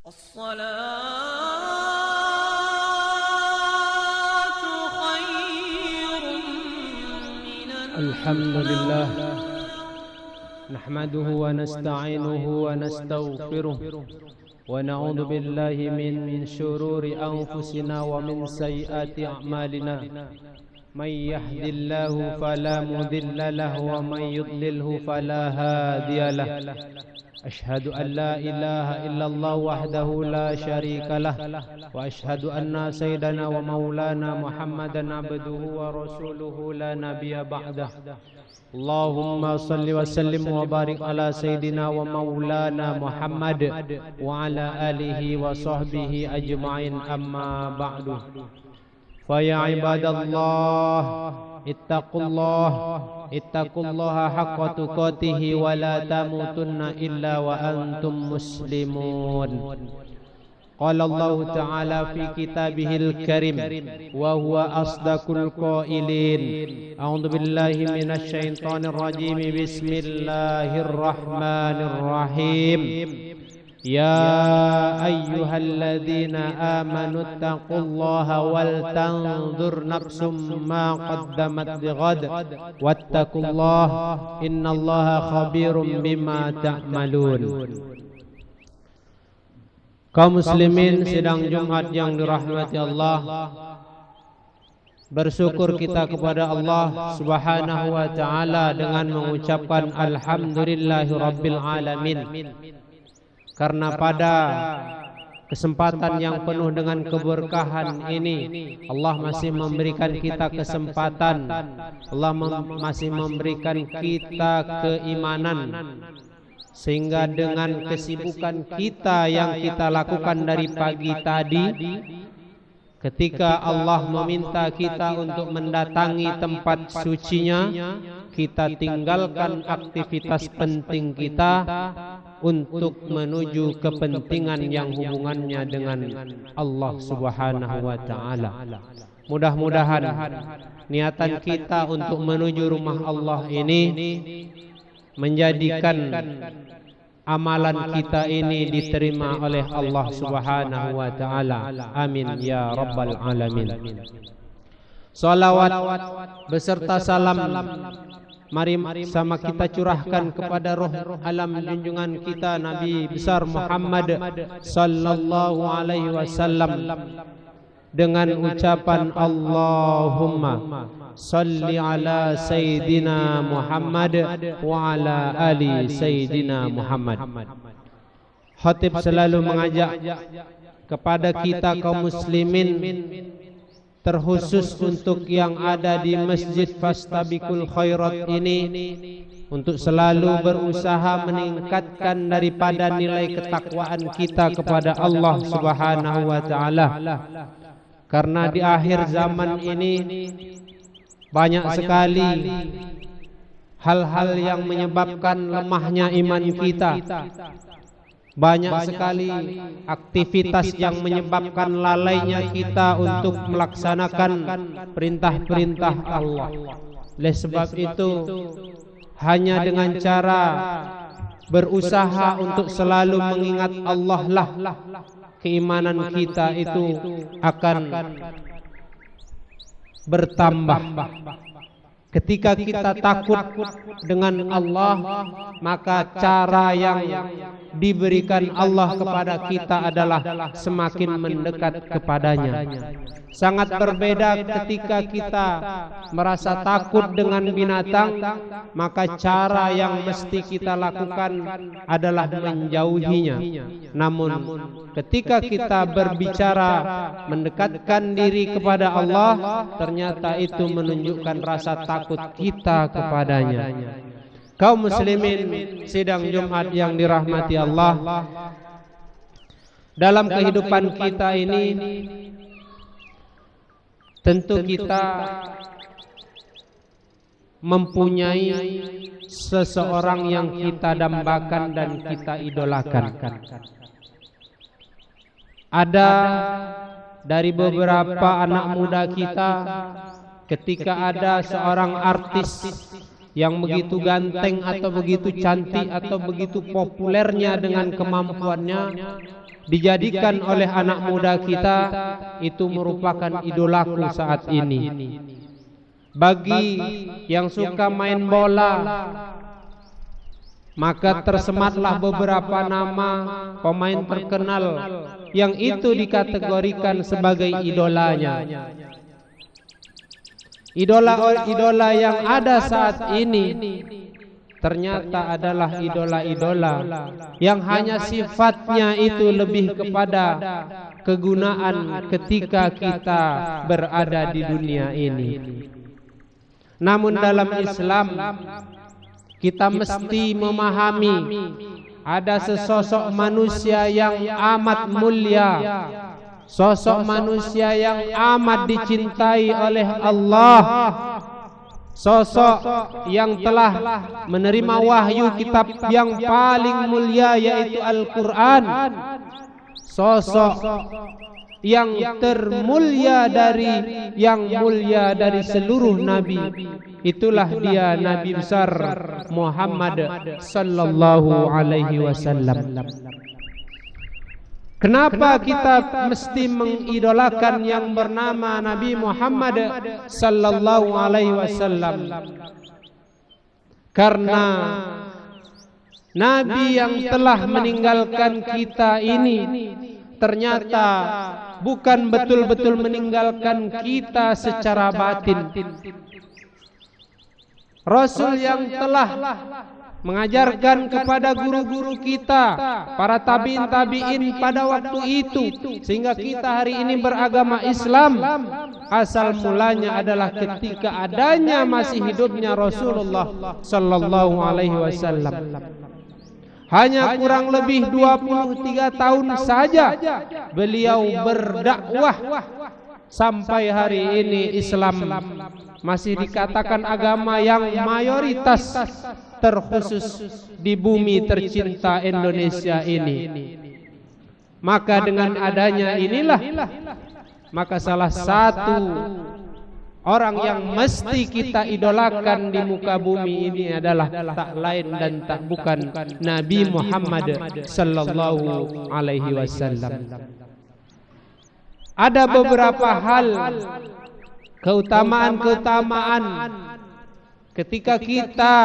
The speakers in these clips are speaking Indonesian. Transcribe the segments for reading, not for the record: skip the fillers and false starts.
الحمد لله نحمده ونستعينه ونستغفره ونعوذ بالله من شرور أنفسنا ومن سيئات أعمالنا من يهد الله فلا مضل له ومن يضلله فلا هادي له أشهد أن لا إله إلا الله وحده لا شريك له وأشهد أن سيدنا ومولانا محمدا عبده ورسوله لا نبي بعده اللهم صل وسلم وبارك على سيدنا ومولانا محمد وعلى آله وصحبه أجمعين أما بعد فيا عباد الله اتقوا الله حق تقاته ولا تموتن إلا وأنتم مسلمون قال الله تعالى في كتابه الكريم وهو أصدق القائلين أعوذ بالله من الشيطان الرجيم بسم الله الرحمن الرحيم يا أيها الذين آمنوا اتقوا الله ولتنظر نفس ما قدمت لغد واتقوا الله إن الله خبير بما تعملون. Kaum muslimin sidang Jumat yang dirahmati Allah, bersyukur kita kepada Allah Subhanahu wa taala dengan mengucapkan alhamdulillahirabbil alamin. Karena pada kesempatan yang penuh dengan keberkahan ini Allah masih memberikan kita kesempatan, Allah masih memberikan kita keimanan, sehingga dengan kesibukan kita yang kita lakukan dari pagi tadi, ketika Allah meminta kita untuk mendatangi tempat sucinya, kita tinggalkan aktivitas penting kita untuk menuju kepentingan yang hubungannya dengan Allah Subhanahu wa taala. Mudah-mudahan niatan kita untuk menuju rumah Allah ini menjadikan amalan kita ini diterima oleh Allah Subhanahu wa taala. Amin ya rabbal alamin. Salawat beserta salam mari sama kita curahkan kepada roh alam junjungan kita Nabi besar Muhammad sallallahu alaihi wasallam dengan ucapan Allahumma salli ala Sayyidina Muhammad wa ala ali Sayyidina Muhammad. Khatib selalu mengajak kepada kita kaum muslimin, terkhusus untuk yang ada di Masjid Fastabiqul Khairat ini, untuk selalu berusaha meningkatkan daripada nilai ketakwaan kita kepada Allah Subhanahu wa taala. Karena di akhir zaman ini banyak sekali hal-hal yang menyebabkan lemahnya iman kita. Banyak sekali aktivitas yang menyebabkan lalainya kita untuk melaksanakan perintah-perintah Allah. Oleh sebab itu, hanya dengan cara berusaha untuk selalu mengingat Allah lah, keimanan kita itu akan bertambah. Ketika kita takut dengan Allah, maka cara yang diberikan Allah kepada kita adalah semakin mendekat kepadanya. Sangat berbeda ketika kita merasa takut dengan binatang, maka cara yang mesti kita lakukan adalah menjauhinya. Namun ketika kita berbicara mendekatkan diri kepada Allah, ternyata itu menunjukkan rasa takut kita kepadanya. Kaum muslimin sidang Jumat yang dirahmati Allah, dalam kehidupan kita ini tentu kita mempunyai seseorang yang kita dambakan dan kita idolakan. Ada dari beberapa anak muda kita, ketika ada seorang artis yang begitu ganteng atau begitu cantik atau begitu populernya dengan kemampuannya, dijadikan oleh anak muda kita itu merupakan idolaku saat ini. Bagi yang suka main bola, maka tersematlah beberapa nama pemain terkenal yang itu dikategorikan sebagai idolanya. Idola-idola yang ada saat ini ternyata adalah idola-idola yang hanya sifatnya itu lebih kepada kegunaan ketika kita berada di dunia ini. Namun dalam Islam kita mesti memahami ada sesosok manusia yang amat mulia, sosok manusia yang amat dicintai oleh Allah, sosok yang telah menerima wahyu kitab yang paling mulia yaitu Al-Quran, sosok yang termulia dari yang mulia dari seluruh nabi. Itulah dia Nabi besar Muhammad sallallahu alaihi wasallam. Kenapa kita mesti mengidolakan yang bernama Nabi Muhammad sallallahu alaihi wasallam? Karena Nabi yang telah meninggalkan kita ini ternyata bukan betul-betul meninggalkan kita secara batin. Rasul yang telah mengajarkan kepada guru-guru kita, para tabi'in pada waktu itu, sehingga kita hari ini beragama Islam, asal mulanya adalah ketika adanya masih hidupnya Rasulullah sallallahu alaihi wasallam. Hanya kurang lebih 23 tahun saja beliau berdakwah, sampai hari ini Islam masih dikatakan agama yang mayoritas terkhusus di bumi tercinta Indonesia ini. Maka dengan adanya inilah, maka salah satu orang yang mesti kita idolakan di muka bumi ini adalah tak lain dan tak bukan Nabi Muhammad sallallahu alaihi wasallam. Ada beberapa hal keutamaan-keutamaan ketika kita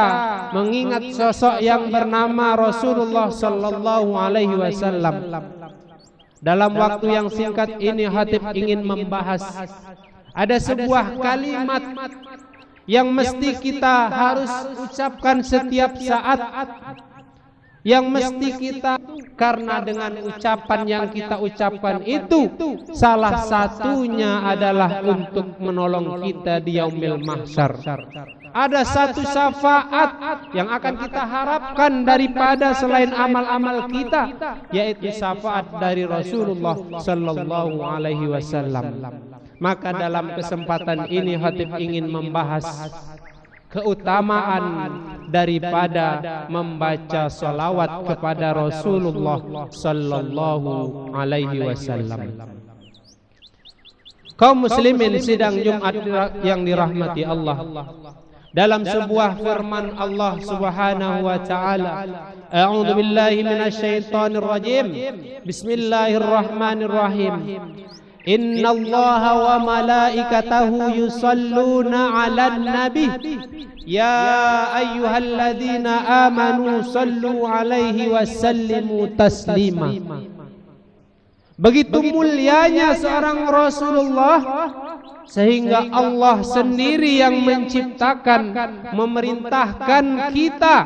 mengingat sosok yang bernama Rasulullah sallallahu alaihi wasallam. Dalam waktu yang singkat ini Khatib ingin membahas ada sebuah kalimat yang mesti kita harus ucapkan setiap saat, yang mesti kita, karena dengan ucapan yang kita ucapkan itu salah satunya adalah untuk menolong kita di yaumil mahsyar. Ada satu syafaat yang akan kita harapkan daripada selain amal-amal kita, yaitu syafaat dari Rasulullah sallallahu alaihi wasallam. Maka dalam kesempatan ini Khatib ingin membahas keutamaan daripada membaca salawat kepada Rasulullah sallallahu alaihi wasallam. Kaum muslimin sidang Jumat yang dirahmati Allah, dalam sebuah firman Allah Subhanahu wa taala, a'udzu billahi minasyaitonir rajim, bismillahirrahmanirrahim, innallaha wa malaikatahu yusalluna 'alan nabi ya ayyuhalladzina amanu sallu 'alaihi wa sallimu taslima. Begitu mulianya seorang Rasulullah sehingga Allah sendiri yang menciptakan, memerintahkan kita,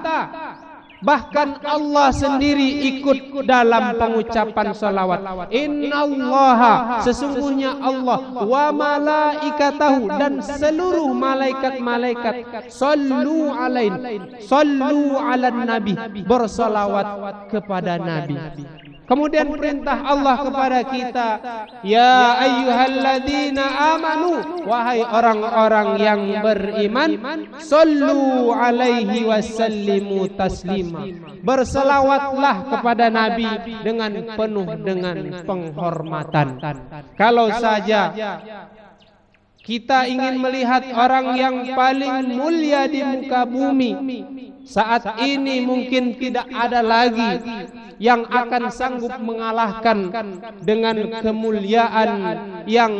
bahkan Allah sendiri ikut dalam pengucapan salawat. Innallaha, sesungguhnya Allah, wa malaikatahu, dan seluruh malaikat-malaikat, sallu alan nabi, bersalawat kepada Nabi. Kemudian perintah Allah kepada kita, ya ayyuhalladzina amanu, wahai orang-orang yang beriman, sallu alaihi wasallimu taslima, berselawatlah kepada Nabi dengan penuh dengan penghormatan. Kalau saja kita ingin melihat orang yang paling mulia di muka bumi, saat ini mungkin tidak ada lagi yang akan sanggup mengalahkan dengan kemuliaan yang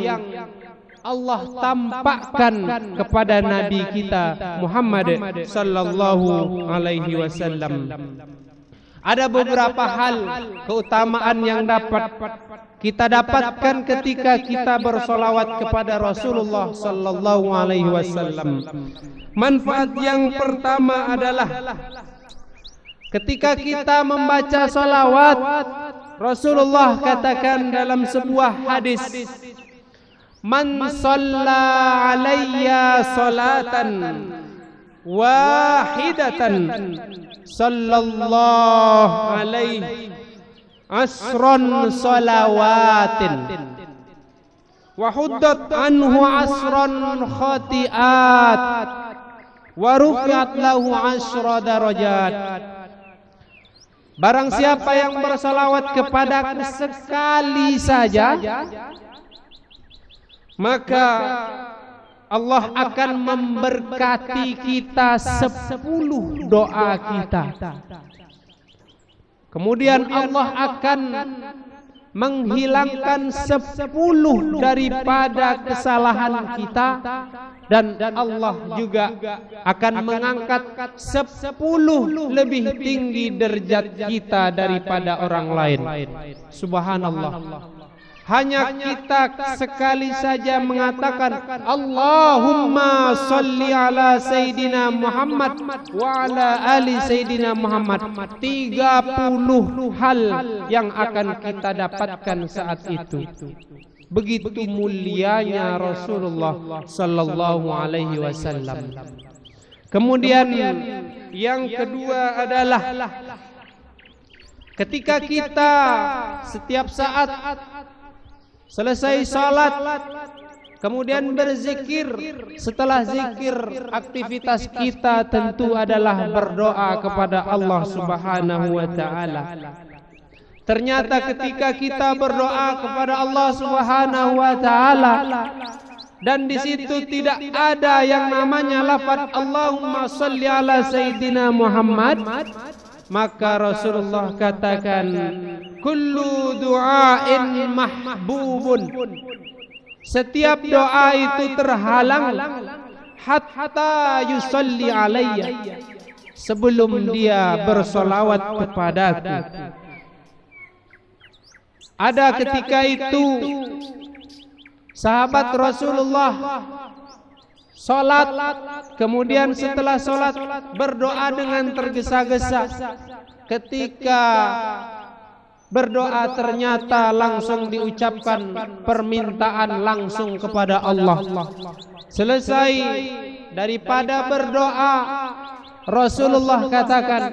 Allah tampakkan kepada Nabi kita Muhammad sallallahu alaihi wasallam. Ada beberapa hal keutamaan yang dapat kita dapatkan ketika kita bersolawat kepada Rasulullah sallallahu alaihi wasallam. Manfaat yang pertama adalah ketika kita membaca solawat, Rasulullah katakan dalam sebuah hadis, "Man shalla alayya salatan wahidatan sallallahu alaihi asron salawatin wa huddat anhu asron khati'at wa rufi'at lahu asra darajat." Barang siapa yang bersalawat kepadaku sekali saja, maka Allah akan memberkati kita 10 doa kita. Kemudian Allah akan menghilangkan 10 daripada kesalahan kita, dan Allah juga akan mengangkat 10 lebih tinggi derajat kita daripada orang lain. Subhanallah. Hanya kita sekali saja mengatakan Allahumma salli ala Sayyidina Muhammad wa ala ali Sayyidina Muhammad, 30 hal yang akan kita dapatkan saat itu. Begitu mulianya Rasulullah sallallahu alaihi wasallam. Kemudian yang kedua adalah ketika kita setiap saat selesai salat, kemudian berzikir. Setelah zikir, aktivitas kita tentu adalah berdoa kepada Allah Subhanahu wa taala. Ternyata ketika kita berdoa kepada Allah Subhanahu wa taala dan di situ tidak ada yang namanya lafaz Allahumma shalli ala Sayyidina Muhammad, maka Rasulullah katakan kullu du'ain mahbubun, setiap doa itu terhalang hatta yusalli alayya, sebelum dia bersolawat kepadaku. Ada ketika itu sahabat Rasulullah salat, kemudian setelah salat berdoa dengan tergesa-gesa. Ketika berdoa ternyata langsung diucapkan permintaan langsung kepada Allah. Selesai daripada berdoa, Rasulullah katakan,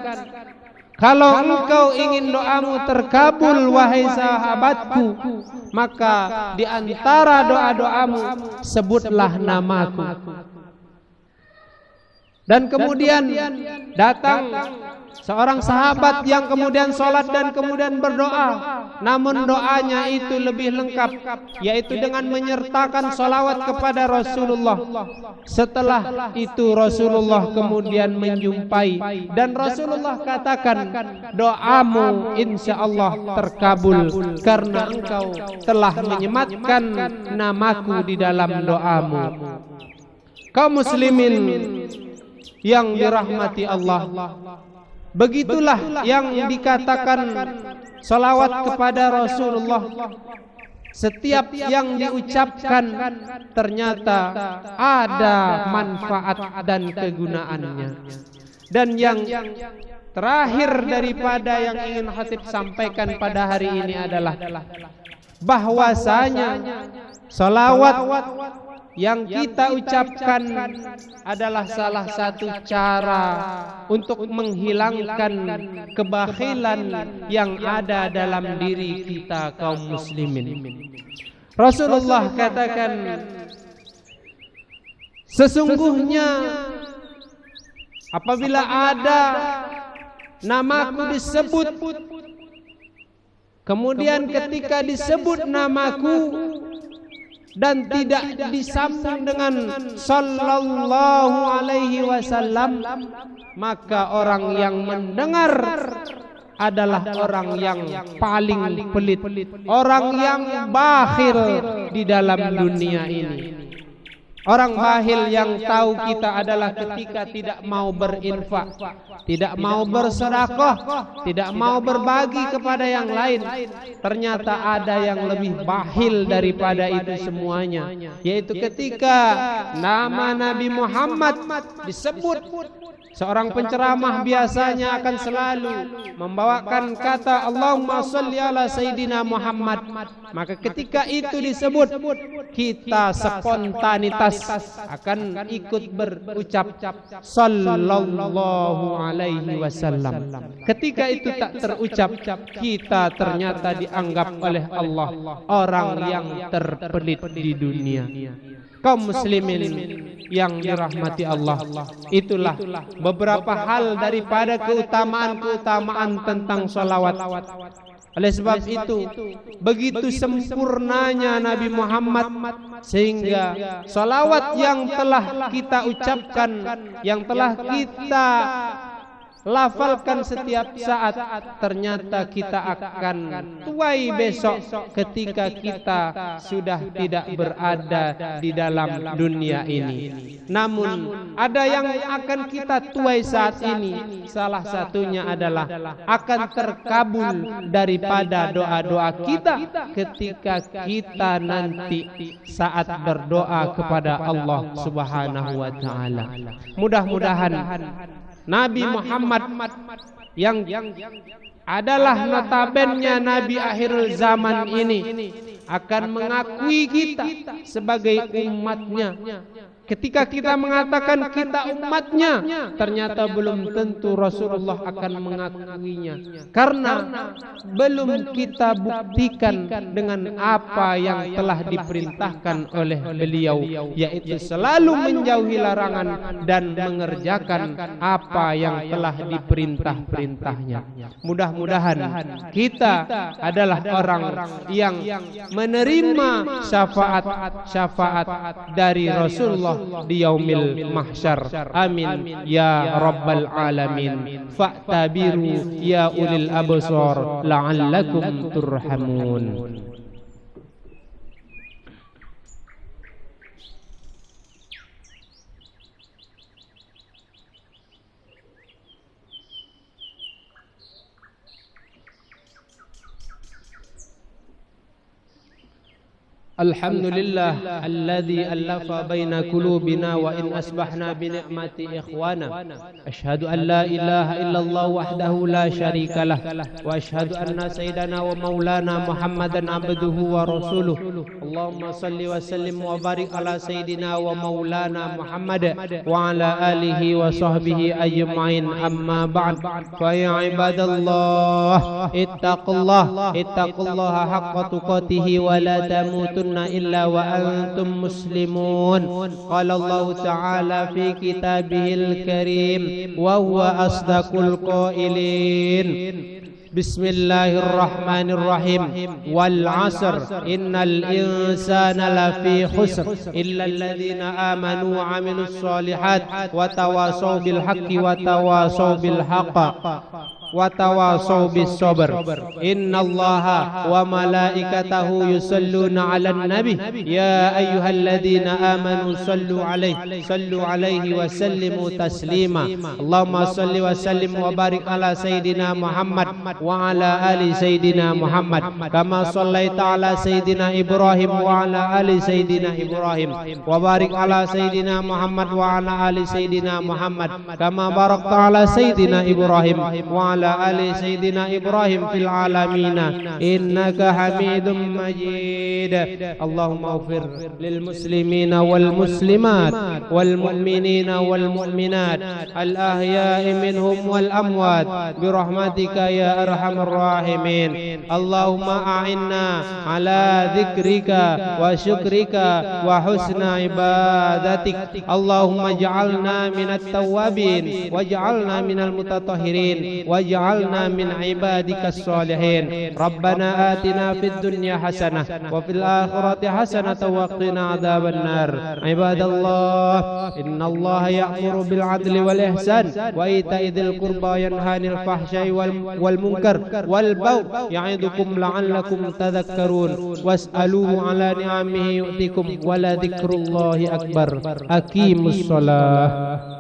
kalau engkau ingin doamu terkabul wahai sahabatku, maka di antara doa-doamu sebutlah namaku. Dan kemudian datang seorang sahabat yang kemudian sholat dan kemudian berdoa, namun doanya itu lebih lengkap, yaitu dengan menyertakan sholawat kepada Rasulullah. Setelah itu Rasulullah kemudian menjumpai dan Rasulullah katakan, doamu insya Allah terkabul karena engkau telah menyematkan namaku di dalam doamu. Kaum muslimin yang dirahmati Allah, begitulah yang dikatakan salawat kepada Rasulullah. Setiap yang diucapkan ternyata ada manfaat dan kegunaannya. Dan yang terakhir daripada yang ingin khatib sampaikan pada hari ini adalah bahwasanya salawat yang kita ucapkan adalah salah satu cara untuk menghilangkan kebakhilan yang ada dalam diri kita kaum muslimin. Rasulullah katakan, sesungguhnya apabila ada namaku disebut, kemudian ketika disebut namaku dan tidak disambung dengan sallallahu alaihi wasallam, maka orang yang mendengar adalah orang yang paling pelit, orang yang bakhil di dalam dunia ini. Orang bakhil yang tahu kita adalah ketika tidak mau berinfak, tidak mau bersedekah, tidak mau berbagi kepada yang lain. Ternyata ada yang lebih bakhil daripada itu semuanya, yaitu ketika nama Nabi Muhammad disebut, seorang penceramah biasanya akan selalu membawakan kata Allahumma sholli ala Sayyidina Muhammad. Maka ketika itu disebut, kita spontanitas akan ikut berucap sallallahu alaihi wasallam. Ketika itu tak terucap, kita ternyata dianggap oleh Allah orang yang terpelit di dunia. Kaum muslimin yang dirahmati Allah, itulah beberapa hal daripada keutamaan-keutamaan tentang salawat. Oleh sebab itu, begitu sempurnanya Nabi Muhammad, sehingga salawat yang telah kita ucapkan, yang telah kita lafalkan setiap saat, ternyata kita akan tuai besok ketika kita sudah tidak berada di dalam dunia ini. Namun ada yang akan kita tuai saat ini, salah satunya adalah akan terkabul daripada doa-doa kita ketika kita nanti saat berdoa kepada Allah Subhanahu wa taala. Mudah-mudahan Nabi Muhammad yang adalah notabennya Nabi akhir zaman ini akan mengakui kita sebagai umatnya. Ketika kita mengatakan kita umatnya, ternyata belum tentu Rasulullah akan mengakuinya, karena belum kita buktikan dengan apa yang telah diperintahkan oleh beliau, yaitu selalu menjauhi larangan dan mengerjakan apa yang telah diperintah-perintahnya. Mudah-mudahan kita adalah orang yang menerima syafaat dari Rasulullah di yaumil mahsyar. Amin ya rabbal alamin. Fa'tabiru ya ulil absar la'allakum turhamun. الحمد لله الذي ألف بين قلوبنا وإن أصبحنا بنعمة إخوانا. أشهد أن لا إله إلا الله وحده لا شريك له، وأشهد أن سيدنا ومولانا محمدا عبده ورسوله. اللهم صل وسلم وبارك على سيدنا ومولانا محمد وعلى آله وصحبه أجمعين. أما بعد، فيا عباد الله اتقوا الله حق تقاته ولا تموتن إلا وأنتم مسلمون. قال الله تعالى في كتابه الكريم وهو أصدق القائلين: بسم الله الرحمن الرحيم والعصر إن الإنسان لفي خسر إلا الذين آمنوا وعملوا الصالحات وتواصوا بالحق وتواصوا بالصبر. إن الله وملائكته يصلون على النبي يا أيها الذين آمنوا صلوا عليه وسلموا تسليما. اللهم صل وسلم وبارك على سيدنا محمد وعلى آل سيدنا محمد كما صليت على سيدنا إبراهيم وعلى آل سيدنا إبراهيم، وبارك على سيدنا محمد وعلى آل سيدنا محمد كما باركت على سيدنا إبراهيم وعلى آل سيدنا إبراهيم في العالمين إنك حميد مجيد. اللهم اغفر للمسلمين والمسلمات والمؤمنين والمؤمنات الأحياء منهم والأموات برحمتك يا أرحم الراحمين. اللهم أعنا على ذكرك وشكرك وحسن عبادتك. اللهم اجعلنا من التوابين واجعلنا من المتطهرين waj'alna min ibadikas sholihin. Rabbana atina fid dunya hasanah wa fil akhirati hasanah wa qina adzabannar. Ibadallah, innallaha ya'muru bil adli wal ihsan wa ita'i dzil qurba yanha 'anil fahsya'i wal munkar wal baghi ya'idukum la'allakum tadhakkarun. Was'aluhu 'ala ni'amihi yu'tikum wa la dzikrullahi akbar. Aqimus shalah.